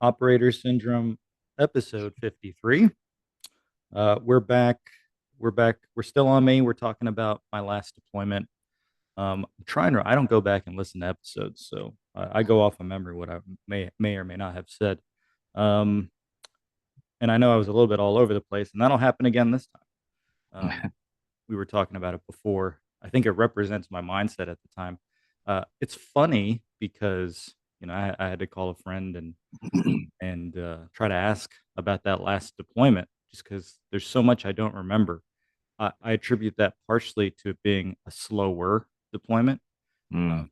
Operator Syndrome, episode 53. We're back. We're back. We're still on me. We're talking about my last deployment. I'm trying to. I don't go back and listen to episodes, so I go off of memory what I may or may not have said. Um, and I know I was a little bit all over the place, and that'll happen again this time. We were talking about it before. I think it represents my mindset at the time. It's funny because I had to call a friend and try to ask about that last deployment just because there's so much I don't remember. I attribute that partially to it being a slower deployment. Mm, Um,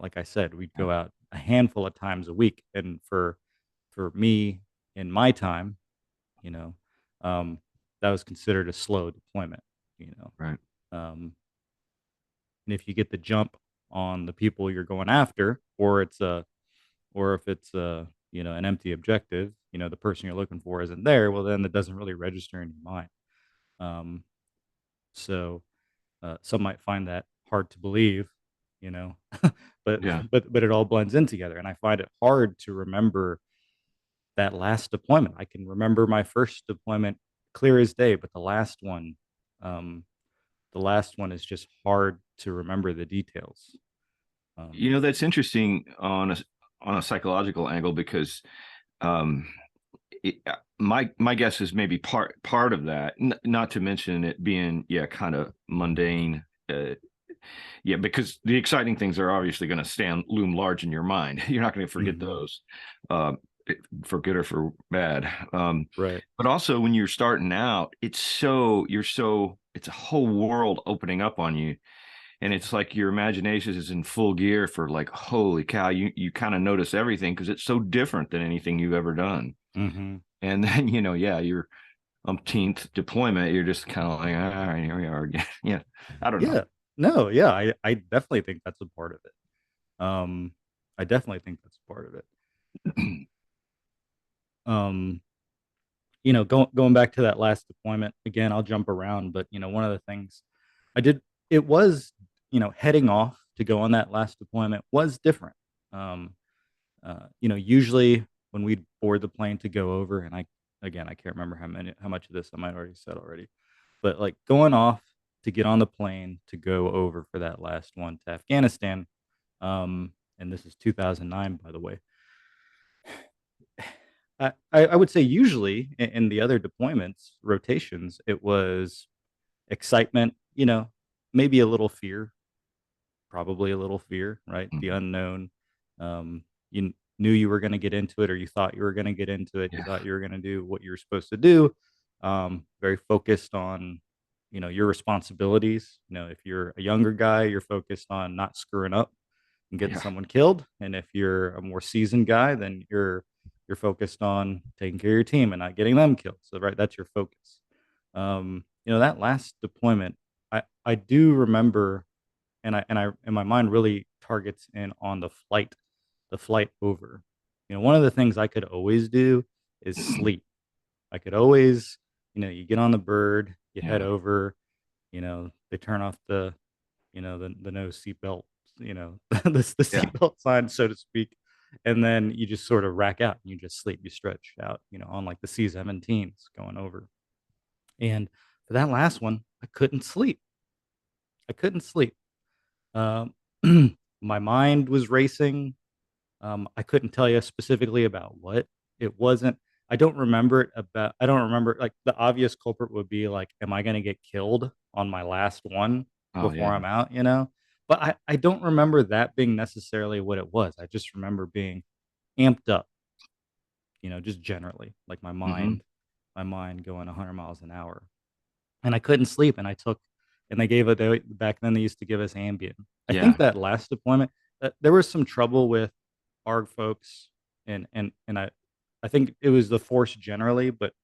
like I said, we'd go out a handful of times a week, and for me in my time, you know, um, that was considered a slow deployment. You right. and if you get the jump on the people you're going after, or if it's an empty objective, the person you're looking for isn't there, well then it doesn't really register in your mind. um, so some might find that hard to believe, you know but Yeah. but it all blends in together, and I find it hard to remember that last deployment. I can remember my first deployment clear as day, but um, the last one is just hard to remember the details. um, That's interesting on a psychological angle because um, my guess is maybe part of that, not to mention it being kind of mundane. Because the exciting things are obviously going to stand loom large in your mind. You're not going to forget mhm, those, uh, for good or for bad. right. But also when you're starting out, it's a whole world opening up on you, and it's like your imagination is in full gear for like, holy cow, you kind of notice everything because it's so different than anything you've ever done. Hmm. And then your umpteenth deployment, you're just kind of like, all right, here we are again. Yeah, I don't know. Yeah. No, yeah, I definitely think that's a part of it. I definitely think that's a part of it. Um, going back to that last deployment again, I'll jump around, but one of the things I did, it was, heading off to go on that last deployment was different. Um, Usually when we'd board the plane to go over, and I can't remember how much of this I might already said already, but like going off to get on the plane to go over for that last one to Afghanistan. And this is 2009, by the way. I would say usually in the other deployments, rotations, it was excitement, maybe a little fear, probably a little fear, right? The Mhm. unknown. You knew you were going to get into it, or you thought you were going to get into it. You Yeah. thought you were going to do what you were supposed to do. Very focused on, your responsibilities. If you're a younger guy, you're focused on not screwing up and getting Yeah. someone killed. And if you're a more seasoned guy, then you're focused on taking care of your team and not getting them killed. So right, that's your focus. That last deployment, I do remember, and my mind really targets in on the flight over. One of the things I could always do is sleep. I could always, you get on the bird, you head Yeah. over, they turn off the no seatbelt, the Yeah. seatbelt sign, so to speak. And then you just sort of rack out and you just sleep, you stretch out, on like the C-17s going over. And for that last one, I couldn't sleep. I couldn't sleep. Um, my mind was racing. I couldn't tell you specifically about what. It wasn't. I don't remember, like, the obvious culprit would be like, am I going to get killed on my last one Oh before yeah. I'm out? But I don't remember that being necessarily what it was. I just remember being amped up, just generally, like Hmm. my mind going 100 miles an hour. And I couldn't sleep. And they gave it, back then they used to give us Ambien. I Yeah. think that last deployment, there was some trouble with ARG folks, and I think it was the force generally, but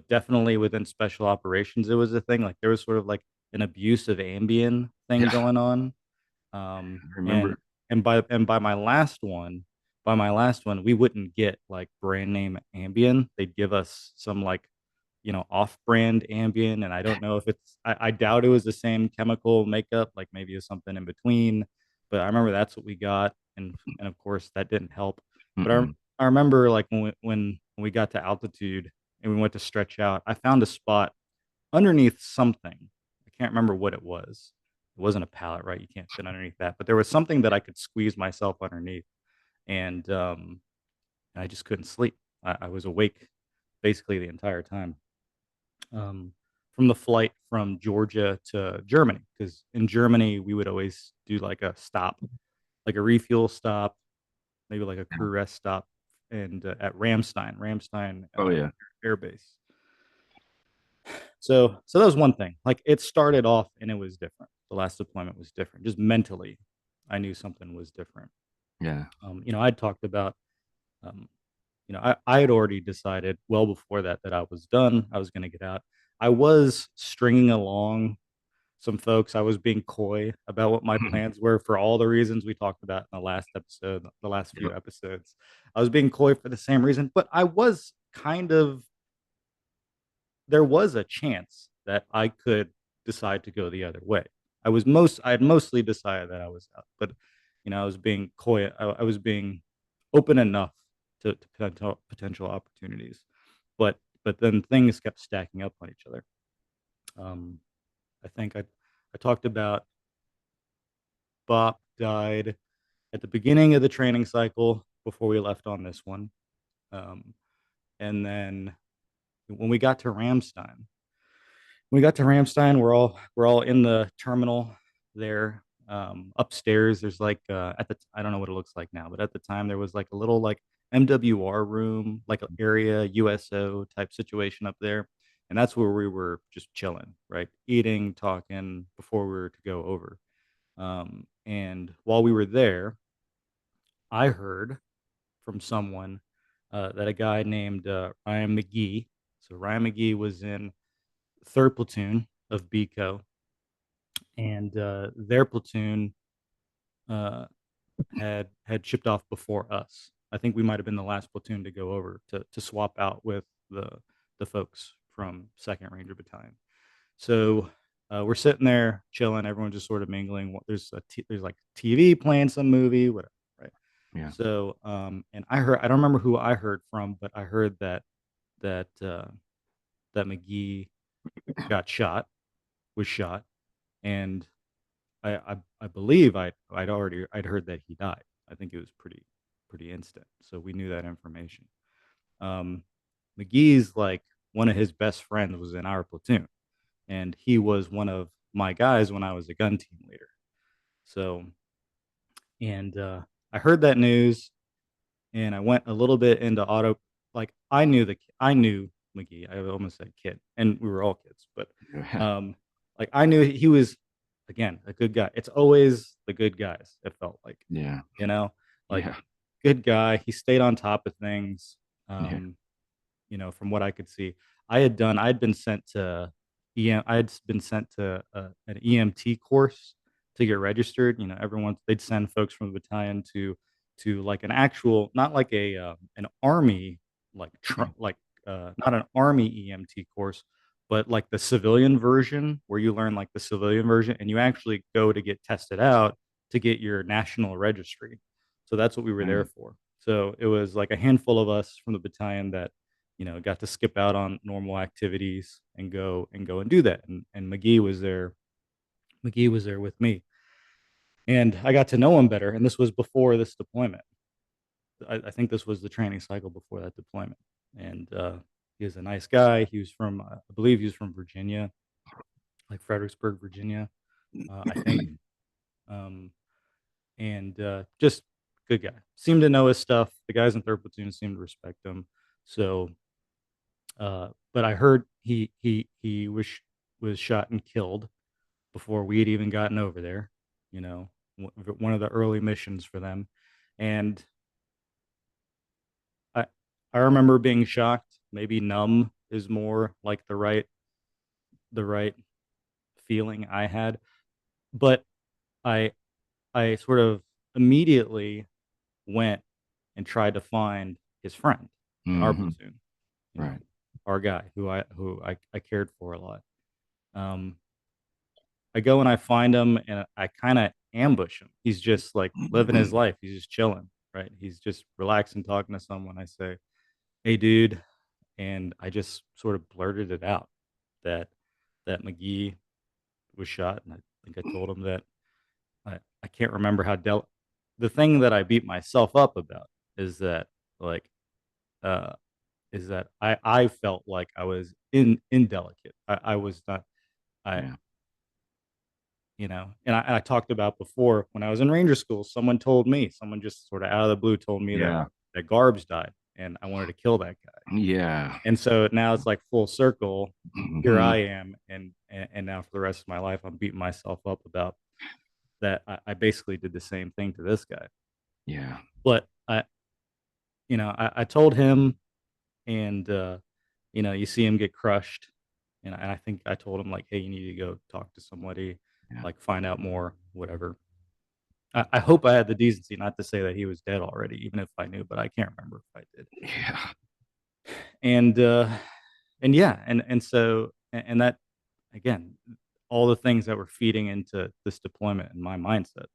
definitely within special operations, it was a thing. Like there was sort of like an abuse of Ambien thing Yeah. going on. I And remember. by my last one, we wouldn't get like brand name Ambien. They'd give us some like, off-brand Ambien, and I don't know if I doubt it was the same chemical makeup, like maybe it was something in between. But I remember that's what we got, and of course that didn't help. But I Mm-mm. I remember like when we got to altitude and we went to stretch out, I found a spot underneath something. I can't remember what it was. It wasn't a pallet, right? You can't fit underneath that, but there was something that I could squeeze myself underneath, and I just couldn't sleep. I was awake basically the entire time. Um, from the flight from Georgia to Germany, because in Germany we would always do like a stop, like a refuel stop, maybe like a Yeah. crew rest stop, and at Ramstein Oh yeah. Air Base. So that was one thing. Like it started off and it was different. The last deployment was different. Just mentally, I knew something was different. Yeah. I'd talked about, um, I had already decided well before that that I was done. I was going to get out. I was stringing along some folks. I was being coy about what my plans were for all the reasons we talked about in the last episode, the last few Yep. episodes. I was being coy for the same reason, but I was kind of, there was a chance that I could decide to go the other way. I had mostly decided that I was out, but I was being coy. I was being open enough to potential opportunities, but then things kept stacking up on each other. Um, I think I talked about Bob died at the beginning of the training cycle before we left on this one, um, and then when we got to Ramstein, we're all in the terminal there. Upstairs, there's like I don't know what it looks like now, but at the time there was like a little like MWR room, like an area USO type situation up there, and that's where we were just chilling, right, eating, talking before we were to go over. And while we were there, I heard from someone that a guy named Ryan McGee. So Ryan McGee was in third platoon of BCO, and their platoon had shipped off before us. I think we might have been the last platoon to go over to swap out with the folks from Second Ranger Battalion. So we're sitting there chilling, everyone just sort of mingling. There's like TV playing some movie, whatever, right? Yeah. So and I don't remember who I heard from, but I heard that that McGee was shot, and I believe I'd heard that he died. I think it was pretty instant. So we knew that information. Um, McGee's like one of his best friends was in our platoon, and he was one of my guys when I was a gun team leader. So and I heard that news, and I went a little bit into auto. Like I knew McGee. I almost said kid, and we were all kids, but Yeah. um, like I knew he was again a good guy. It's always the good guys. It felt like, Yeah. you know, like Yeah. good guy. He stayed on top of things. Yeah. Um, from what I could see, I'd been sent to I had been sent to an EMT course to get registered. Everyone they'd send folks from the battalion to like an actual, not like a an army like Yeah. not an army EMT course, but like the civilian version where you learn like the civilian version and you actually go to get tested out to get your national registry. So that's what we were there Mm. for. So it was like a handful of us from the battalion that got to skip out on normal activities and go and do that. And McGee was there with me, and I got to know him better. And this was before this deployment. I think this was the training cycle before that deployment. And he was a nice guy. He was from, I believe, he was from Virginia, like Fredericksburg, Virginia, I think. Um, and just good guy. Seemed to know his stuff. The guys in third platoon seemed to respect him. So but I heard he was shot and killed before we had even gotten over there. You know, one of the early missions for them, and I I remember being shocked. Maybe numb is more like the right feeling I had, but I I sort of immediately went and tried to find his friend in our Hmm. platoon. You know, Right. our guy who I cared for a lot. Um, I go and I find him and I kind of ambush him. He's just like living his life. He's just chilling. right? He's just relaxing, talking to someone. I say, "Hey, dude," and I just sort of blurted it out that McGee was shot, and I think I told him that I can't remember how the thing that I beat myself up about is that like uh is that I felt like I was indelicate. I was not I Yeah. and I talked about before when I was in Ranger School, someone just sort of out of the blue told me that Yeah. Garbs died, and I wanted to kill that guy. Yeah. And so now it's like full circle. Here Hmm. I am, and now for the rest of my life, I'm beating myself up about that. I basically did the same thing to this guy, Yeah. but I told him, and you see him get crushed, and I think I told him like, hey, you need to go talk to somebody, Yeah. like find out more, whatever. I hope I had the decency not to say that he was dead already, even if I knew, but I can't remember if I did. Yeah. And yeah, and so and that again, all the things that were feeding into this deployment and my mindset.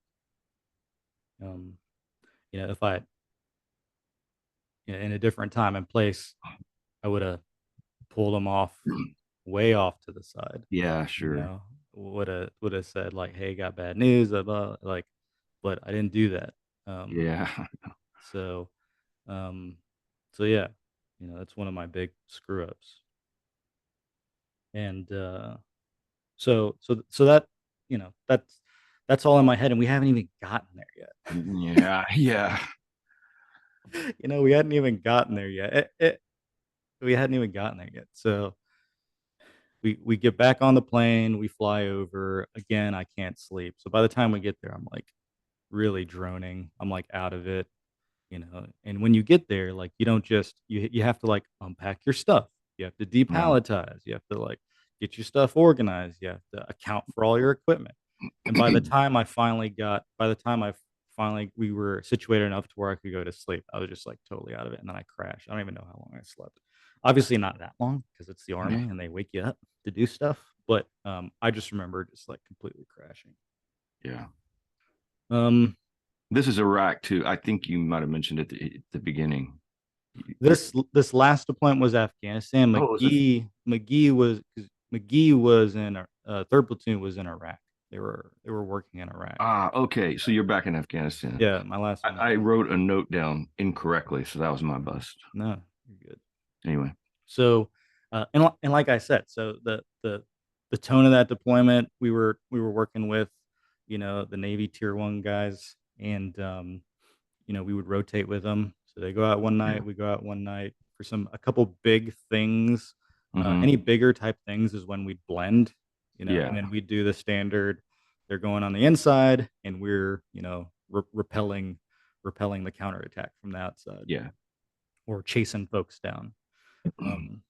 Um, if I in a different time and place, I would have pulled him off way off to the side. Yeah. You Sure. know, would have said like, "Hey, got bad news," like, but I didn't do that. Um, Yeah. so um, so yeah, that's one of my big screw ups. And so that that's all in my head, and we haven't even gotten there yet. Yeah. Yeah. We hadn't even gotten there yet. We hadn't even gotten there yet. So we get back on the plane, we fly over again. I can't sleep. So by the time we get there, I'm like really droning. I'm like out of it. And when you get there, like you don't just you have to like unpack your stuff. You have to Yeah. depalletize. You have to like get your stuff organized. You have to account for all your equipment. And by the time I finally we were situated enough to where I could go to sleep, I was just like totally out of it. And then I crashed. I don't even know how long I slept. Obviously not that long because it's the army and they wake you up to do stuff. But I just remember just like completely crashing. Yeah. Um, This is Iraq too. I think you might have mentioned it at the beginning. this last deployment was Afghanistan. Oh, was it? McGee was in third platoon was in Iraq. They were working in Iraq. Ah, okay. So you're back in Afghanistan. Yeah, my last one was I Afghanistan. wrote a note down incorrectly, so that was my bust. No, you're good. Anyway. So, and like I said, so the tone of that deployment, we were working with, the Navy Tier 1 guys, and we would rotate with them. So they go out one Yeah. night, we go out one night for a couple big things. Hmm. Any bigger type things is when we'd blend, and Yeah. then we'd do the standard. They're going on the inside, and we're repelling the counterattack from the outside Yeah. or chasing folks down. It Um,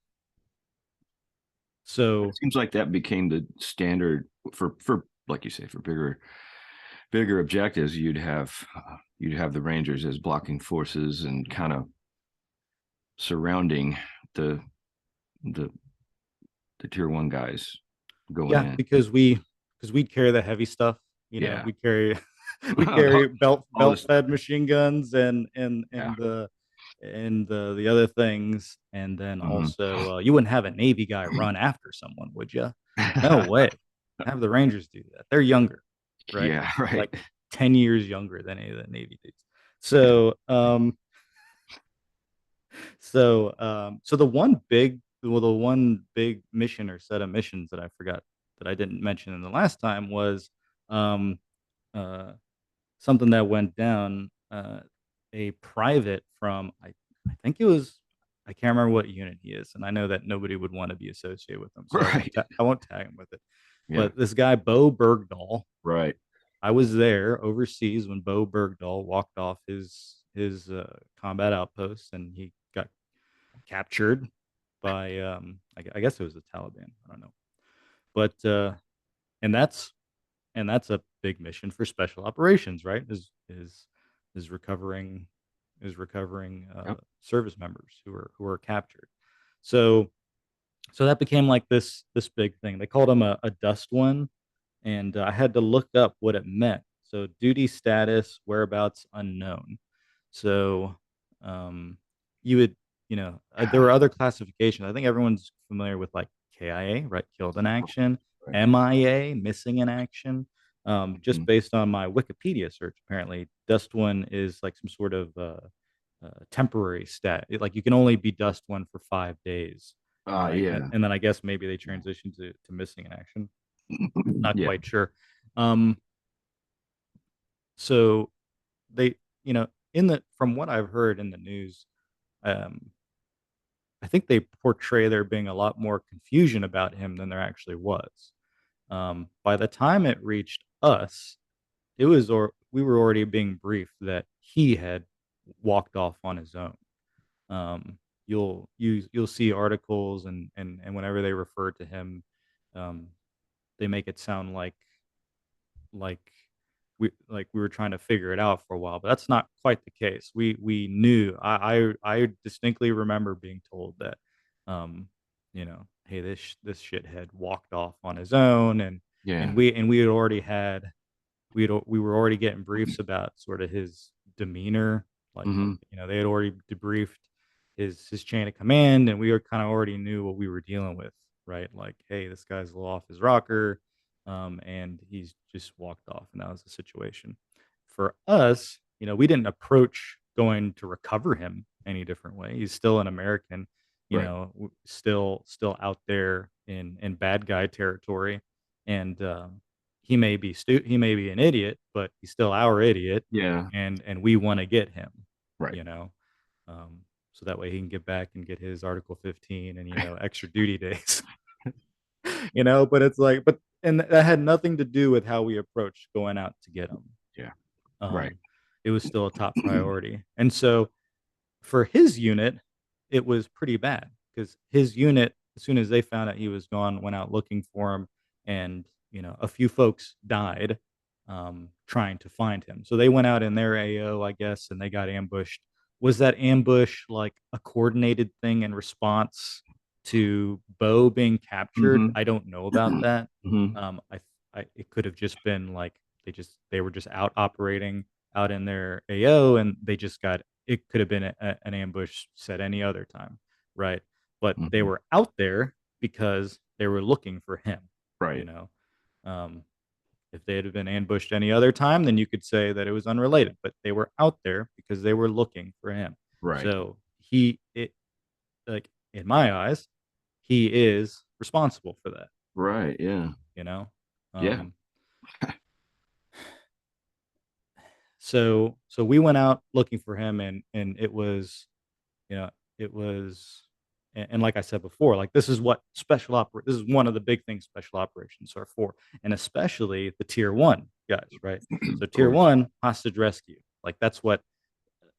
so seems like that became the standard for like you say for bigger objectives. You'd have the Rangers as blocking forces and kind of surrounding the the the tier one guys going yeah, in. because we'd carry the heavy stuff. Yeah. We carry we carry All belt this. fed machine guns and Yeah. the other things, and then Hmm. also you wouldn't have a Navy guy run after someone, would you? No way. Have the Rangers do that. They're younger, right? Yeah. Right. Like 10 years younger than any of the Navy dudes. So the one big mission or set of missions that I forgot that I didn't mention in the last time was um, uh, something that went down. A private from I think it was I can't remember what unit he is, and I know that nobody would want to be associated with him, so Right. I won't tag him with it. Yeah. But this guy Bowe Bergdahl, Right. I was there overseas when Bowe Bergdahl walked off his combat outpost, and he got captured by I guess it was the Taliban. I don't know, but and that's a big mission for special operations, right? Is recovering Yep. service members who are captured. So that became like this big thing. They called him a dust one, and I had to look up what it meant. So duty status, whereabouts unknown. So um, you would, there were other classifications. I think everyone's familiar with like KIA, right? Killed in action, Right. MIA, missing in action. Just Mhm. based on my Wikipedia search, apparently, dust one is like some sort of temporary stat. Like you can only be dust one for 5 days, Yeah. and then I guess maybe they transition to missing in action. Not Yeah. quite sure. Um, so they, you know, in the from what I've heard in the news, um, I think they portray there being a lot more confusion about him than there actually was. By the time it reached us, it was or we were already being briefed that he had walked off on his own. You'll see articles and whenever they refer to him, um, they make it sound like we were trying to figure it out for a while, but that's not quite the case. We knew. I distinctly remember being told that, hey, this shithead walked off on his own, and Yeah. we had already had we were already getting briefs about sort of his demeanor, like, Hmm. they had already debriefed his chain of command, and we were kind of already knew what we were dealing with, right? Like, hey, this guy's a little off his rocker, and he's just walked off, and that was the situation. For us, we didn't approach going to recover him any different way. He's still an American, Right. still out there in bad guy territory, and he may be an idiot, but he's still our idiot, Yeah. and we want to get him, Right. you know, um, so that way he can get back and get his Article 15 and extra duty days, But it's like, and that had nothing to do with how we approached going out to get him. Yeah. Right. Um, it was still a top priority, and so for his unit, it was pretty bad because his unit, as soon as they found out he was gone, went out looking for him, and a few folks died trying to find him. So they went out in their AO, I guess, and they got ambushed. Was that ambush like a coordinated thing in response to Bowe being captured? Hmm. I don't know about that. Hmm. Um, I, it could have just been like they were just out operating out in their AO, and they just got it could have been an ambush set any other time, right? But they Hmm. were out there because they were looking for him, you Right. know. Um, if they had been ambushed any other time, then you could say that it was unrelated. But they were out there because they were looking for him. Right. So like in my eyes, he is responsible for that. Right. Yeah. You know. Yeah. Um, so we went out looking for him, and it was You know, it was and like I said before, like, this is one of the big things special operations are for, and especially the tier 1 guys, right? So Of tier course. 1, hostage rescue, like, that's what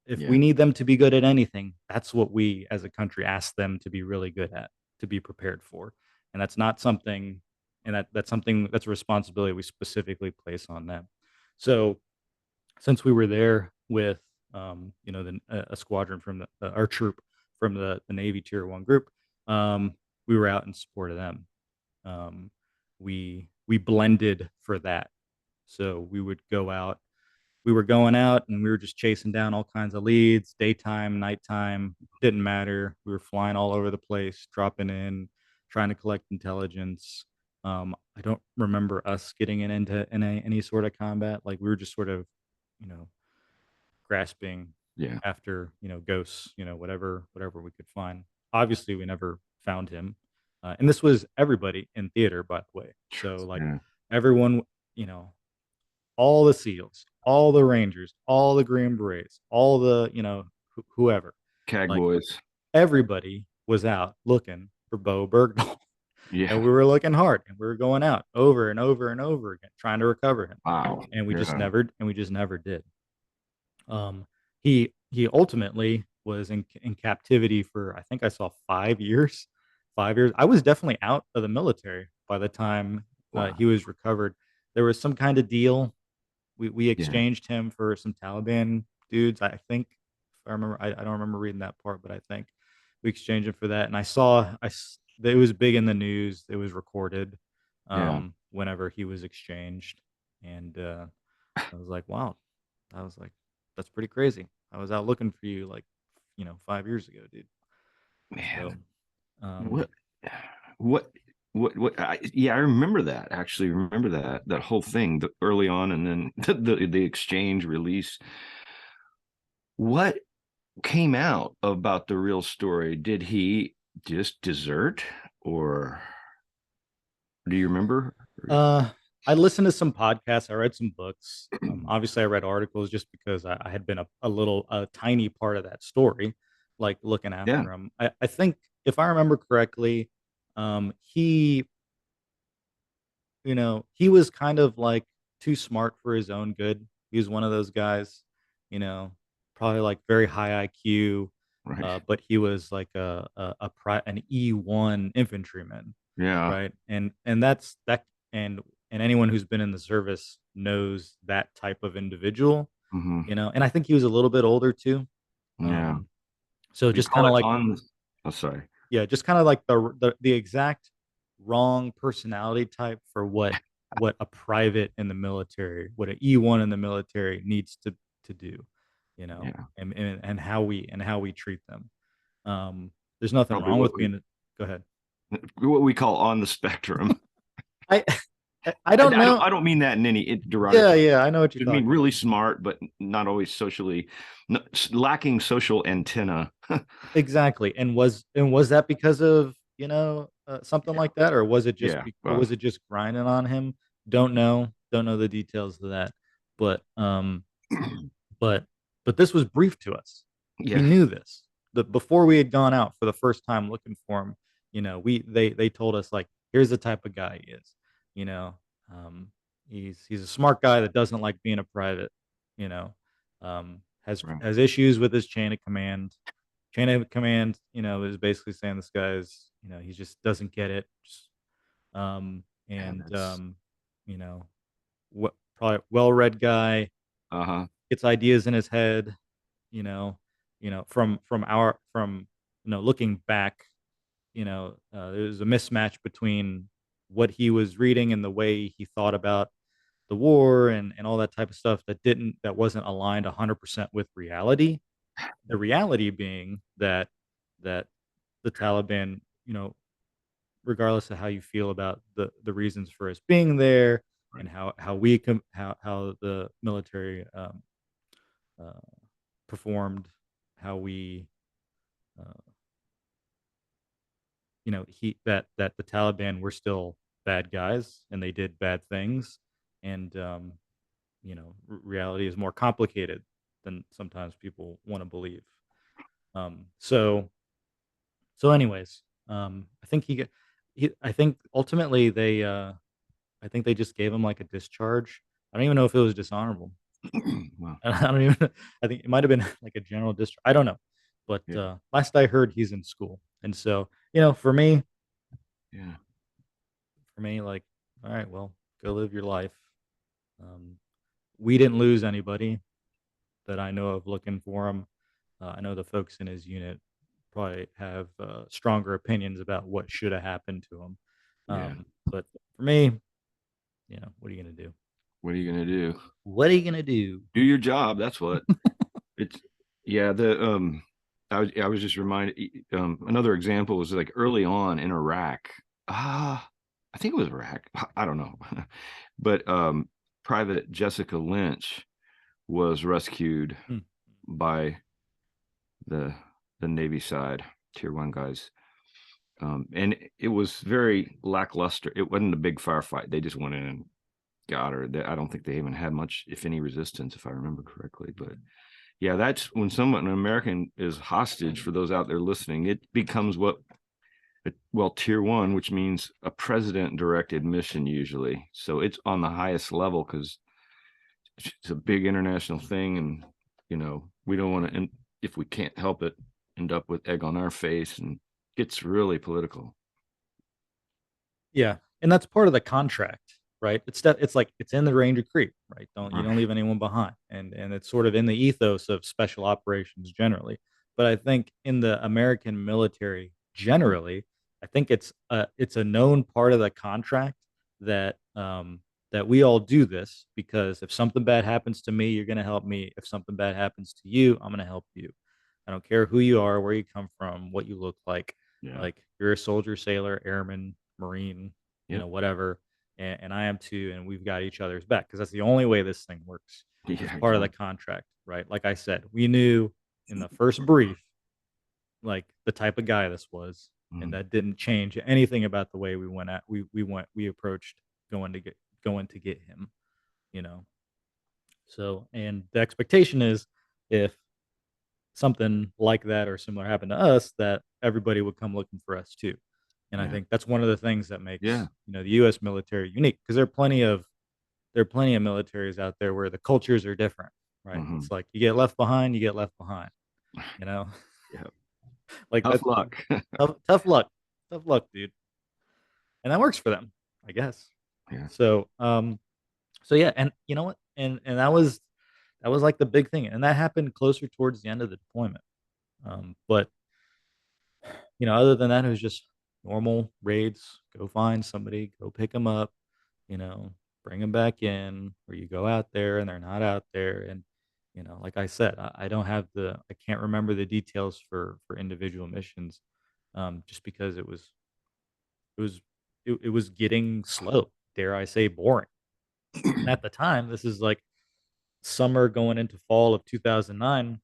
if we Yeah. need them to be good at anything, that's what we as a country ask them to be really good at, to be prepared for, and that's not something and that's something that's a responsibility we specifically place on them. So since we were there with a squadron from our troop from the Navy Tier 1 group, we were out in support of them. Um, we blended for that, so we were going out and we were just chasing down all kinds of leads, daytime, nighttime, didn't matter. We were flying all over the place, dropping in, trying to collect intelligence. I don't remember us getting into any sort of combat. Like we were just sort of, you know, grasping Yeah. after ghosts, whatever we could find. Obviously, we never found him, and this was everybody in theater, by the way. So like Yeah. everyone, you know, all the SEALs, all the Rangers, all the Green Berets, all the whoever, CAG like boys. everybody was out looking for Bowe Bergdahl. And Yeah. we were looking hard and we were going out over and over and over again trying to recover him, Wow. and Yeah. we just never did. He ultimately was in captivity for, I think I saw 5 years. 5 years. I was definitely out of the military by the time Wow. he was recovered. There was some kind of deal. We Yeah. exchanged him for some Taliban dudes. I think, if I remember, I don't remember reading that part, but I think we exchanged him for that. And it was big in the news. It was recorded Yeah. whenever he was exchanged, and I was like, wow. I was like, that's pretty crazy. I was out looking for you like, 5 years ago, dude. So, Man, um, what, what, yeah, I remember that. Actually, remember that whole thing, the early on, and then the exchange release. What came out about the real story? Did he just desert, or do you remember? uh, I listened to some podcasts. I read some books. Obviously, I read articles just because I had been a tiny part of that story, like looking Yeah, after him. I think if I remember correctly, he he was kind of like too smart for his own good. He was one of those guys, you know, probably like very high IQ, right. but he was like an E1 infantryman, Yeah. right? And that's that and anyone who's been in the service knows that type of individual, Hmm. and I think he was a little bit older too. Yeah. Um, so You just call kind of it like on. Oh, sorry. yeah, just kind of like the exact wrong personality type for what a private in the military, what an E1 in the military needs to do, Yeah. and how we treat them. There's nothing Probably wrong with being. Go ahead. what we call on the spectrum. I I don't know. I don't mean that in any Yeah, derogatory. yeah, I know what you're I mean talking really about. smart, but not always socially, lacking social antenna. Exactly. And was that because of, something Yeah. like that, or Yeah. Well, was it just grinding on him? Don't know. Don't know the details of that. But but but this was briefed to us. We yeah. knew this. Before we had gone out for the first time looking for him, they told us like, here's the type of guy he is. You know, um, he's a smart guy that doesn't like being a private. You know, has Right. has issues with his chain of command. Chain of command, is basically saying this guy's, he just doesn't get it. Yeah. And That's. you know, what probably well-read guy, Uh huh. gets ideas in his head, you know, from looking back, there's a mismatch between what he was reading and the way he thought about the war and all that type of stuff that wasn't aligned 100% with reality. The reality being that the Taliban, regardless of how you feel about the reasons for us being there and Right. how the military uh, performed, how we uh, he that the Taliban were still bad guys and they did bad things, and reality is more complicated than sometimes people want to believe. So anyways, I think I think ultimately I think they just gave him like a discharge. I don't even know if it was dishonorable. Well. I don't even. I think it might have been like a general discharge. I don't know, but Yeah. last I heard, he's in school, and so Yeah. for me, like, all right, well, go live your life. Um, we didn't lose anybody that I know of looking for him. I know the folks in his unit probably have stronger opinions about what should have happened to him. Yeah. But for me, what are you gonna do? What are you gonna do? What are you gonna do? Do your job. That's what it's. Yeah. I was just reminded. Another example was like early on in Iraq. I think it was Iraq. I don't know, but Private Jessica Lynch was rescued Hmm. by the the Navy side, Tier 1 guys. And it was very lackluster. It wasn't a big firefight. They just went in and got her. I don't think they even had much, if any, resistance, if I remember correctly. But yeah, that's when someone, an American, is hostage. For those out there listening, it becomes well, Tier 1, which means a president directed mission usually. So it's on the highest level because it's a big international thing, and we don't want to, if we can't help it, end up with egg on our face, and gets really political. Yeah, and that's part of the contract, right? It's like it's in the Ranger Creek, right? Don't leave anyone behind, and it's sort of in the ethos of special operations generally. But I think in the American military generally, I think it's a known part of the contract that that we all do this because if something bad happens to me, you're going to help me. If something bad happens to you, I'm going to help you. I don't care who you are, where you come from, what you look like. Yeah. Like you're a soldier, sailor, airman, marine, Yep. whatever. And I am too. And we've got each other's back because that's the only way this thing works. It was Yeah. part of the Exactly. contract, right? Like I said, we knew in the first brief, like the type of guy this was, and Mhm. that didn't change anything about the way we approached going to get him, you know. So, and the expectation is if something like that or similar happened to us, that everybody would come looking for us too. And I Yeah. think that's one of the things that Yeah. makes, the US military unique because there are plenty of militaries out there where the cultures are different, right? Hmm. It's like you get left behind, you get left behind, you know? Yeah. Like Tough that's luck. tough luck. Tough luck, dude. And that works for them, I guess. Yeah. So, so yeah, and you know what? And that was like the big thing, and that happened closer towards the end of the deployment. But other than that, it was just normal raids. Go find somebody, go pick them up, you know, bring them back in, or you go out there and they're not out there. And like I said, I don't have I can't remember the details for individual missions, just because it was it was getting slow. Dare I say, boring. And at the time, this is like summer going into fall of 2009.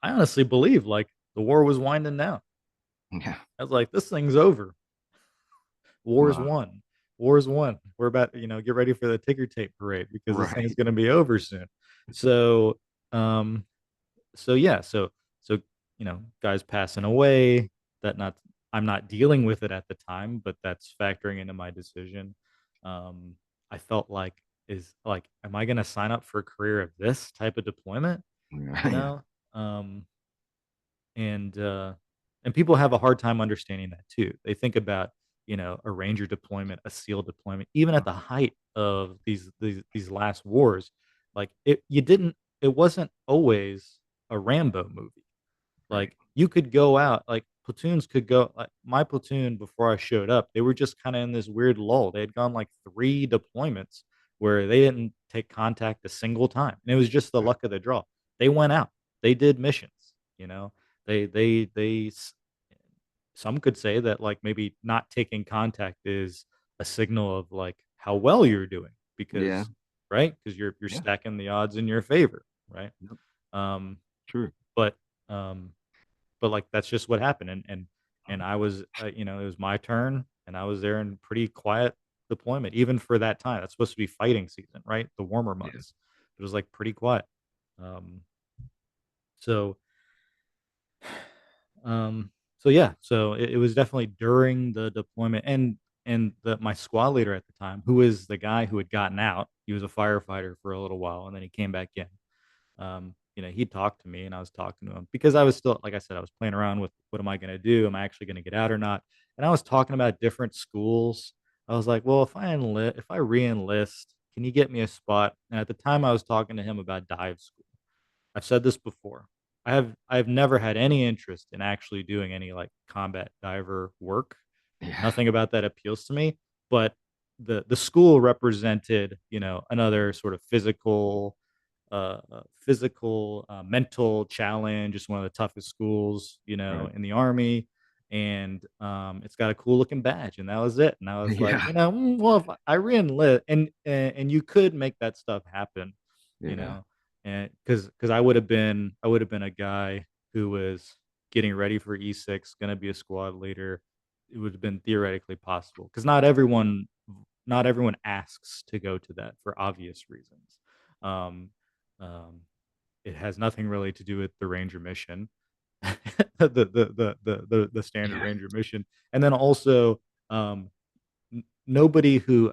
I honestly believe like the war was winding down. Yeah. I was like, this thing's over. War's Wow. won. War's won. We're about, get ready for the ticker tape parade because this thing's Right. going to be over soon. So, um, so yeah, so guys passing away. That not I'm not dealing with it at the time, but that's factoring into my decision. Um, I felt like am I going to sign up for a career of this type of deployment? Yeah. You Yeah. know, um, and people have a hard time understanding that too. They think about a ranger deployment, a SEAL deployment, even at the height of these last wars. Like it wasn't always a Rambo movie. Right. Like, you could go out like, platoons could go like, my platoon before I showed up, they were just kinda in this weird lull. They had gone, like, 3 deployments where they didn't take contact a single time, and it was just the Yeah. luck of the draw. They went out. They did missions, you know? They s Some could say that, like, maybe not taking contact is a signal of, like, how well you're doing Yeah. because right? Because you 'Cause you're Yeah. stacking the odds in your favor, right? Yep. Um, True. but, um like, that's just what happened, and I was, it was my turn, and I was there in pretty quiet deployment, even for that time. That's supposed to be fighting season, right? The warmer Yeah. months. It was, like, pretty quiet. Um, so, um, so yeah, so it was definitely during the deployment, and my squad leader at the time, who is the guy who had gotten out, he was a firefighter for a little while, and then he came back in. He talked to me and I was talking to him because I was still, like I said, I was playing around with what am I going to do? Am I actually going to get out or not? And I was talking about different schools. I was like, well, if I re-enlist, can you get me a spot? And at the time I was talking to him about dive school. I've said this before. I've never had any interest in actually doing any like combat diver work. Yeah. Nothing about that appeals to me, but the school represented, another sort of mental challenge. It's one of the toughest schools, Right. in the army, and it's got a cool looking badge, and that was it. And I was like, Yeah. well, if I re-enlist, and you could make that stuff happen, you Yeah. know, and because I would have been a guy who was getting ready for E6, going to be a squad leader. It would have been theoretically possible because not everyone asks to go to that for obvious reasons. Um, um, it has nothing really to do with the ranger mission, the standard Yeah. ranger mission, and then also um, nobody who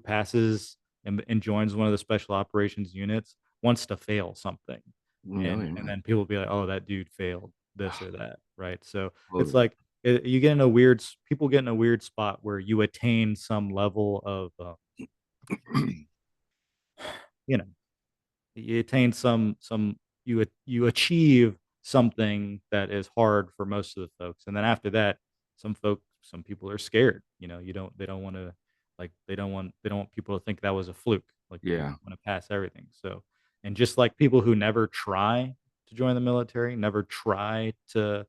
passes and joins one of the special operations units wants to fail something, No, and amen. then people be like, oh, that dude failed this or that, right? So it's Totally. like people get in a weird spot where you attain some level of you know you attain you achieve something that is hard for most of the folks, and then after that some people are scared. You don't they don't want to Like they don't want people to think that was a fluke. Like they Yeah. want to pass everything. So, and just like people who never try to join the military, never try to,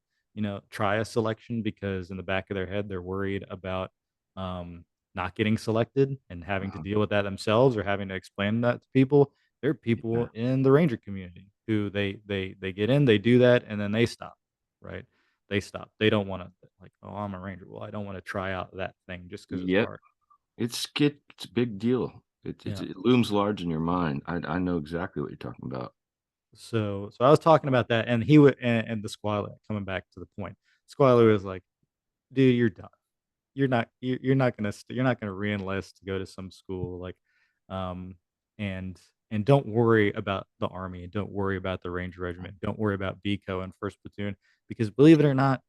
try a selection because in the back of their head they're worried about not getting selected and having to Uh-huh. deal with that themselves or having to explain that to people. There are Yeah. people in the ranger community who they get in, they do that, and then they stop. Right? They stop. They don't want to like, oh, I'm a ranger. Well, I don't want to try out that thing just because it's Yep. hard. It's a big deal. Yeah. It looms large in your mind. I know exactly what you're talking about. So I was talking about that, and and the squatter coming back to the point. Squatter was like, "Dude, you're done. You're not gonna you're not gonna reenlist to go to some school like, um, and don't worry about the army, and don't worry about the Ranger Regiment, don't worry about BCO and First Platoon because believe it or not,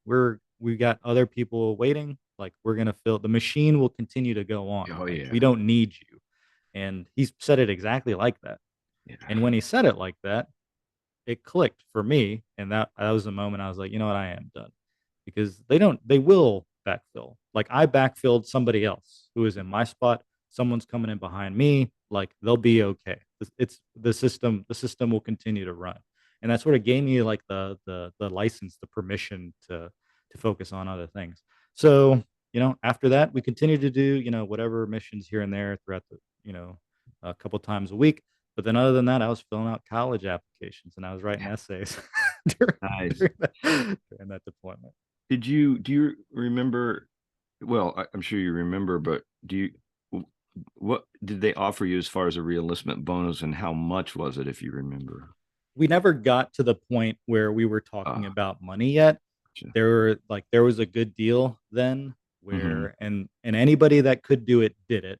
we got other people waiting. Like we're gonna fill the machine will continue to go on. Oh Like yeah. we don't need you." And he's said it exactly like that. Yeah. And when he said it like that, it clicked for me, and that was the moment I was like, "You know what? I am done." Because they will backfill. Like, I backfilled somebody else who is in my spot, someone's coming in behind me, like, they'll be okay. It's the system will continue to run, and that sorta gave me, like, the license, the permission to focus on other things. So, after that, we continued to do, whatever missions here and there throughout a couple times a week. But then other than that, I was filling out college applications and I was writing essays Nice. during that deployment. Do you remember? Well, I'm sure you remember, but what did they offer you as far as a reenlistment bonus, and how much was it, if you remember? We never got to the point where we were talking Ah, about money yet. gotcha. There was a good deal then Hmm. where and anybody that could do it did it.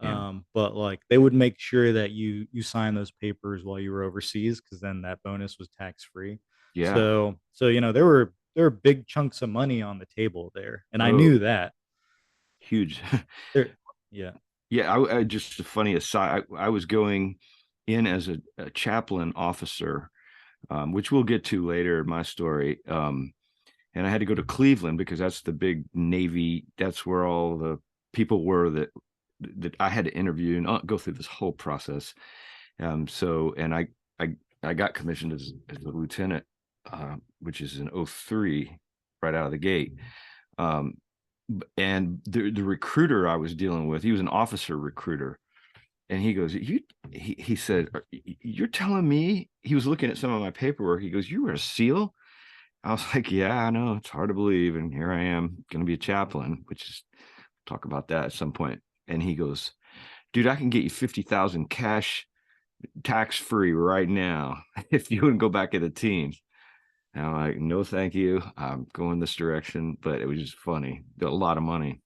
Yeah. But like they would make sure that you sign those papers while you were overseas because then that bonus was tax free. Yeah. So there were big chunks of money on the table there, and I Oh, knew that. huge. There, yeah, Yeah. I just a funny aside. I was going in as a chaplain officer, which we'll get to later in my story. And I had to go to Cleveland because that's the big Navy. That's where all the people were that I had to interview and go through this whole process. So, and I, I got commissioned as a lieutenant, which is an '03 right out of the gate. Um, and the recruiter I was dealing with, he was an officer recruiter. And he goes, he said, "You're telling me," he was looking at some of my paperwork. He goes, "You were a SEAL?" I was like, "Yeah, I know. It's hard to believe." And here I am going to be a chaplain, which is talk about that at some point. And he goes, "Dude, I can get you 50,000 cash tax free right now if you wouldn't go back in the teams." And I'm like, "No, thank you. I'm going this direction." But it was just funny. A lot of money.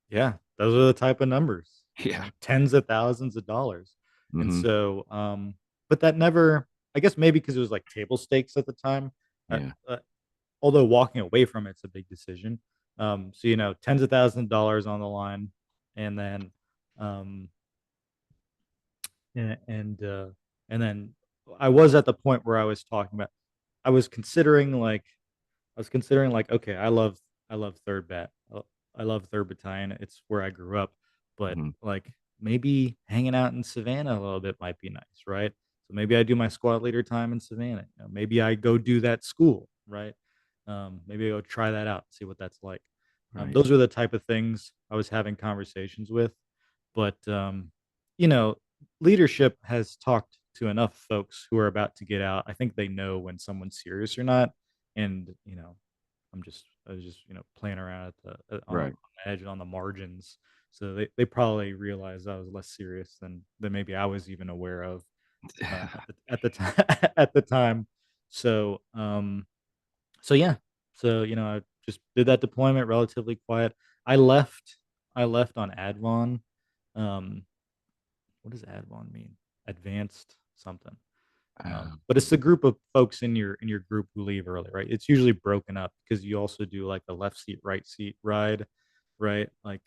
yeah, those are the type of numbers, Yeah. tens of thousands of dollars. And Hmm. so, but that never, I guess maybe because it was like table stakes at the time. Uh, Yeah. uh, Although walking away from it's a big decision. So tens of thousands of dollars on the line, and then, um, and and, uh, and then I was at the point where I was considering like okay, I love third bat. I love third battalion. It's where I grew up, but Hmm. like maybe hanging out in Savannah a little bit might be nice, right? So maybe I do my squad leader time in Savannah. Maybe I go do that school, right? Maybe I go try that out, see what that's like. Right. Those are the type of things I was having conversations with, but you know, leadership has talked to enough folks who are about to get out. I think they know when someone's serious or not, and I was just playing around at on Right. the edge on the margins. So they probably realized I was less serious than maybe I was even aware of at the time at the time. So so yeah, so I just did that deployment relatively quiet. I left I left on Advon. Um, what does Advon mean? Advanced something. But it's the group of folks in your group who leave early, right? It's usually broken up because you also do like a left seat, right seat ride, right? Like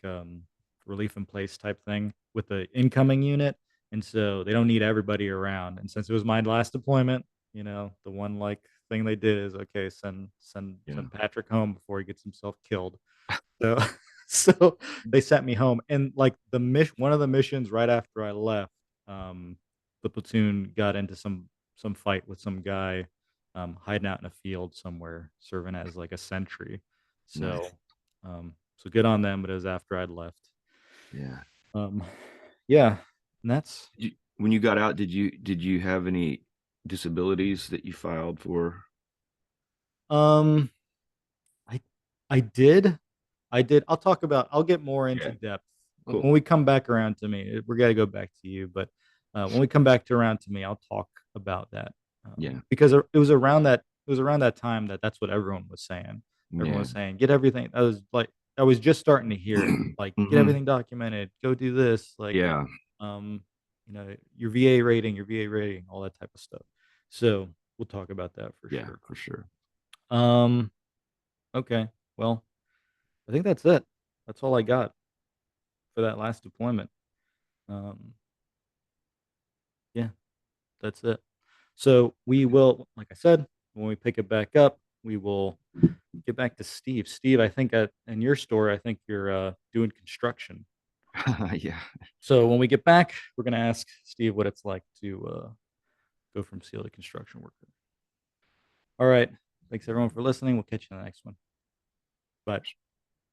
relief in place type thing with the incoming unit. And so they don't need everybody around. And since it was my last deployment, the one like thing they did is okay, Yeah. send Patrick home before he gets himself killed. So So they sent me home, and like the mission, one of the missions right after I left, um, the platoon got into some fight with some guy hiding out in a field somewhere, serving as like a sentry. Nice. So good on them, but it was after I'd left. Yeah. Um, yeah, and that's When you got out, did you have any disabilities that you filed for? um, I I did. I did. I'll talk about. I'll get more into Yeah. depth Cool. when we come back around to me. We're gonna go back to you, but when we come back to around to me, I'll talk about that Yeah. because it was around that time that that's what everyone was saying. Everyone Yeah. was saying, get everything. I was like, I was just starting to hear it, like, get Hmm. everything documented. Go do this, like, Yeah. um, your VA rating, all that type of stuff. So we'll talk about that for Yeah, sure. for sure. Um, okay. Well, I think that's it. That's all I got for that last deployment. Um, yeah, that's it. So we will, like I said, when we pick it back up, we will get back to Steve. Steve, I think in your story, I think you're doing construction. Yeah. So when we get back, we're going to ask Steve what it's like to go from SEAL to construction worker. All right. Thanks everyone for listening. We'll catch you in the next one. Bye.